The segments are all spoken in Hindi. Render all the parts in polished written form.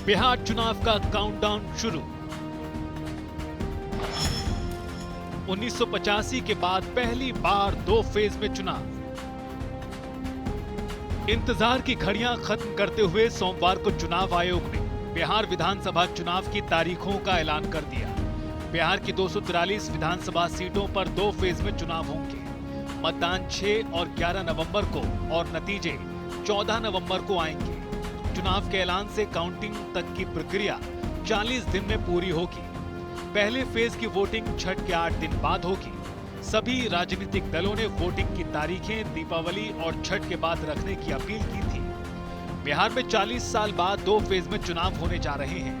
बिहार चुनाव का काउंटडाउन शुरू। 1985 के बाद पहली बार 2 फेज में चुनाव। इंतजार की घड़ियां खत्म करते हुए सोमवार को चुनाव आयोग ने बिहार विधानसभा चुनाव की तारीखों का ऐलान कर दिया। बिहार की 243 विधानसभा सीटों पर 2 फेज में चुनाव होंगे। मतदान 6 और 11 नवंबर को और नतीजे 14 नवंबर को आएंगे। चुनाव के ऐलान से काउंटिंग तक की प्रक्रिया 40 दिन में पूरी होगी। पहले फेज की वोटिंग छठ के 8 दिन बाद होगी। सभी राजनीतिक दलों ने वोटिंग की तारीखें दीपावली और छठ के बाद रखने की अपील की थी। बिहार में 40 साल बाद 2 फेज में चुनाव होने जा रहे हैं।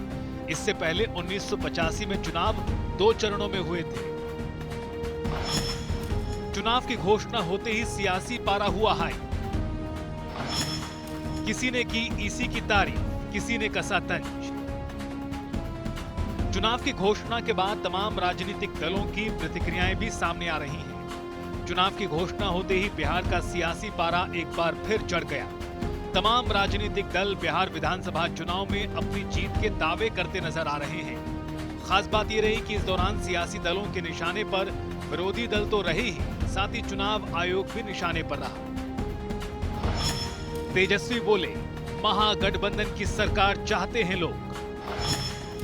इससे पहले 1985 में चुनाव 2 चरणों में हुए थे। चुनाव की घोषणा होते ही सियासी पारा हुआ हाई। किसी ने की ईसी की तारीफ, किसी ने कसा तंज। चुनाव की घोषणा के बाद तमाम राजनीतिक दलों की प्रतिक्रियाएं भी सामने आ रही हैं। चुनाव की घोषणा होते ही बिहार का सियासी पारा एक बार फिर चढ़ गया। तमाम राजनीतिक दल बिहार विधानसभा चुनाव में अपनी जीत के दावे करते नजर आ रहे हैं। खास बात यह रही कि इस दौरान सियासी दलों के निशाने पर विरोधी दल तो रहे ही, साथ ही चुनाव आयोग भी निशाने पर रहा। तेजस्वी बोले, महागठबंधन की सरकार चाहते हैं लोग।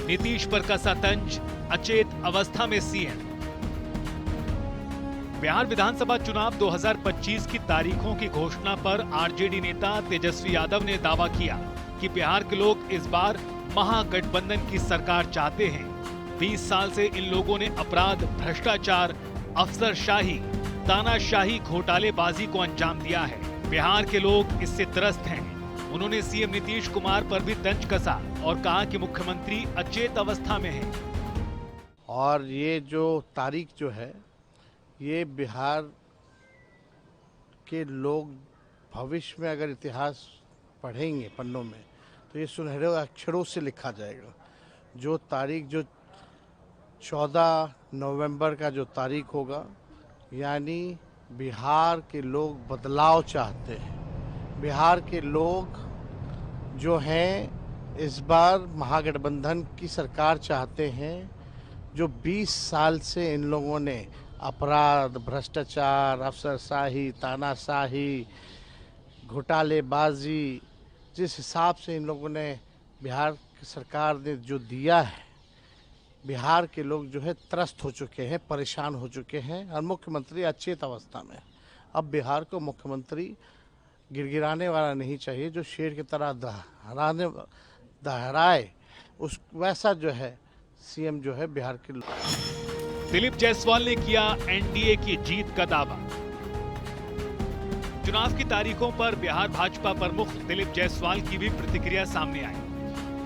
नीतीश पर कसा तंज, अचेत अवस्था में सीएम। बिहार विधानसभा चुनाव 2025 की तारीखों की घोषणा पर आरजेडी नेता तेजस्वी यादव ने दावा किया कि बिहार के लोग इस बार महागठबंधन की सरकार चाहते हैं। 20 साल से इन लोगों ने अपराध, भ्रष्टाचार, अफसरशाही, तानाशाही, घोटालेबाजी को अंजाम दिया है। बिहार के लोग इससे त्रस्त हैं। उन्होंने सीएम नीतीश कुमार पर भी तंज कसा और कहा कि मुख्यमंत्री अचेत अवस्था में हैं। और ये जो तारीख जो है, ये बिहार के लोग भविष्य में अगर इतिहास पढ़ेंगे पन्नों में, तो ये सुनहरे अक्षरों से लिखा जाएगा। जो तारीख, जो 14 नवंबर का जो तारीख होगा, यानी बिहार के लोग बदलाव चाहते हैं। बिहार के लोग जो हैं इस बार महागठबंधन की सरकार चाहते हैं। जो 20 साल से इन लोगों ने अपराध, भ्रष्टाचार, अफसरशाही, तानाशाही, घोटालेबाजी, जिस हिसाब से इन लोगों ने बिहार की सरकार ने जो दिया है, बिहार के लोग जो है त्रस्त हो चुके हैं, परेशान हो चुके हैं और मुख्यमंत्री अचेत अवस्था में। अब बिहार को मुख्यमंत्री गिड़गिड़ाने वाला नहीं चाहिए, जो शेर की तरह दहराए, उस वैसा जो है सीएम जो है बिहार के लोग। दिलीप जायसवाल ने किया एनडीए की जीत का दावा। चुनाव की तारीखों पर बिहार भाजपा प्रमुख दिलीप जायसवाल की भी प्रतिक्रिया सामने आई।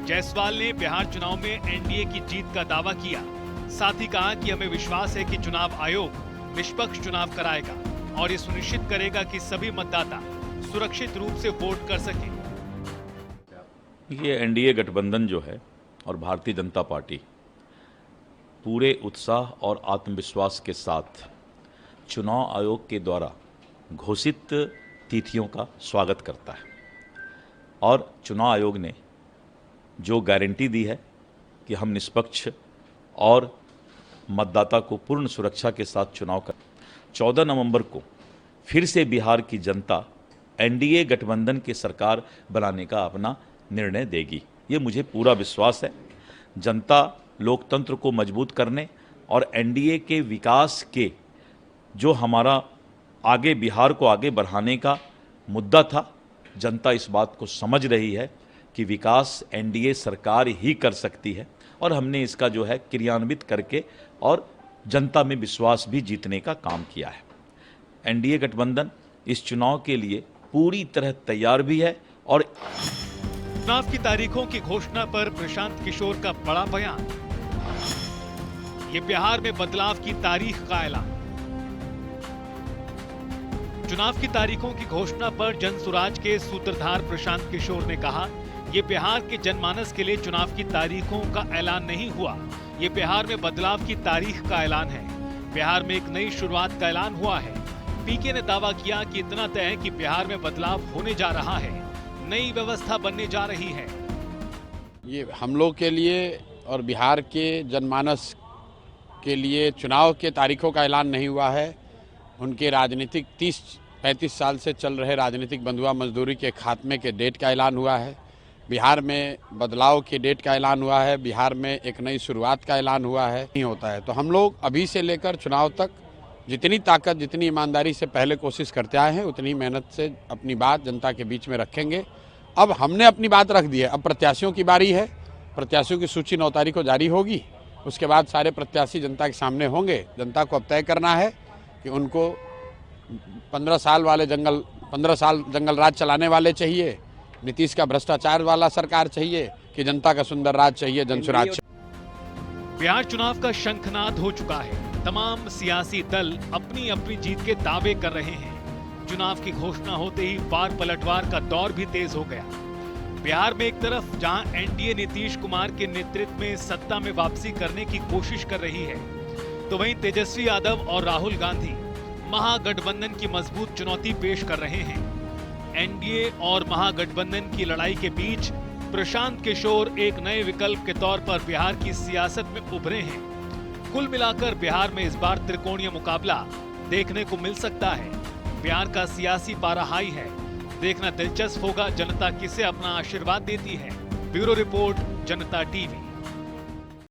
जायसवाल ने बिहार चुनाव में एनडीए की जीत का दावा किया। साथ ही कहा कि हमें विश्वास है कि चुनाव आयोग निष्पक्ष चुनाव कराएगा और ये सुनिश्चित करेगा कि सभी मतदाता सुरक्षित रूप से वोट कर सकें। ये एनडीए गठबंधन जो है और भारतीय जनता पार्टी पूरे उत्साह और आत्मविश्वास के साथ चुनाव आयोग के द्वारा घोषित तिथियों का स्वागत करता है। और चुनाव आयोग ने जो गारंटी दी है कि हम निष्पक्ष और मतदाता को पूर्ण सुरक्षा के साथ चुनाव कर 14 नवंबर को फिर से बिहार की जनता एनडीए गठबंधन की सरकार बनाने का अपना निर्णय देगी। ये मुझे पूरा विश्वास है। जनता लोकतंत्र को मजबूत करने और एनडीए के विकास के जो हमारा आगे बिहार को आगे बढ़ाने का मुद्दा था, जनता इस बात को समझ रही है कि विकास एनडीए सरकार ही कर सकती है और हमने इसका जो है क्रियान्वित करके और जनता में विश्वास भी जीतने का काम किया है। एनडीए गठबंधन इस चुनाव के लिए पूरी तरह तैयार भी है। और चुनाव की तारीखों की घोषणा पर प्रशांत किशोर का बड़ा बयान। ये बिहार में बदलाव की तारीख का ऐलान। चुनाव की तारीखों की घोषणा पर जनसुराज के सूत्रधार प्रशांत किशोर ने कहा, ये बिहार के जनमानस के लिए चुनाव की तारीखों का ऐलान नहीं हुआ, ये बिहार में बदलाव की तारीख का ऐलान है। बिहार में एक नई शुरुआत का ऐलान हुआ है। पीके ने दावा किया कि इतना तय है कि बिहार में बदलाव होने जा रहा है, नई व्यवस्था बनने जा रही है। ये हम लोग के लिए और बिहार के जनमानस के लिए चुनाव के तारीखों का ऐलान नहीं हुआ है। उनके राजनीतिक 30-35 साल से चल रहे राजनीतिक बंधुआ मजदूरी के खात्मे के डेट का ऐलान हुआ है। बिहार में बदलाव के डेट का ऐलान हुआ है। बिहार में एक नई शुरुआत का ऐलान हुआ है। नहीं होता है तो हम लोग अभी से लेकर चुनाव तक जितनी ताकत, जितनी ईमानदारी से पहले कोशिश करते आए हैं, उतनी मेहनत से अपनी बात जनता के बीच में रखेंगे। अब हमने अपनी बात रख दी है, अब प्रत्याशियों की बारी है। प्रत्याशियों की सूची 9 तारीख को जारी होगी। उसके बाद सारे प्रत्याशी जनता के सामने होंगे। जनता को अब तय करना है कि उनको 15 साल जंगल राज चलाने वाले चाहिए, नीतीश का भ्रष्टाचार वाला सरकार चाहिए, कि जनता का सुंदर राज चाहिए, जनसुराज। बिहार चुनाव का शंखनाद हो चुका है। तमाम सियासी दल अपनी अपनी जीत के दावे कर रहे हैं। चुनाव की घोषणा होते ही वार पलटवार का दौर भी तेज हो गया। बिहार में एक तरफ जहां एनडीए नीतीश कुमार के नेतृत्व में सत्ता में वापसी करने की कोशिश कर रही है, तो वहीं तेजस्वी यादव और राहुल गांधी महागठबंधन की मजबूत चुनौती पेश कर रहे हैं। एनडीए और महागठबंधन की लड़ाई के बीच प्रशांत किशोर एक नए विकल्प के तौर पर बिहार की सियासत में उभरे हैं। कुल मिलाकर बिहार में इस बार त्रिकोणीय मुकाबला देखने को मिल सकता है। बिहार का सियासी पारा हाई है। देखना दिलचस्प होगा जनता किसे अपना आशीर्वाद देती है। ब्यूरो रिपोर्ट, जनता टीवी।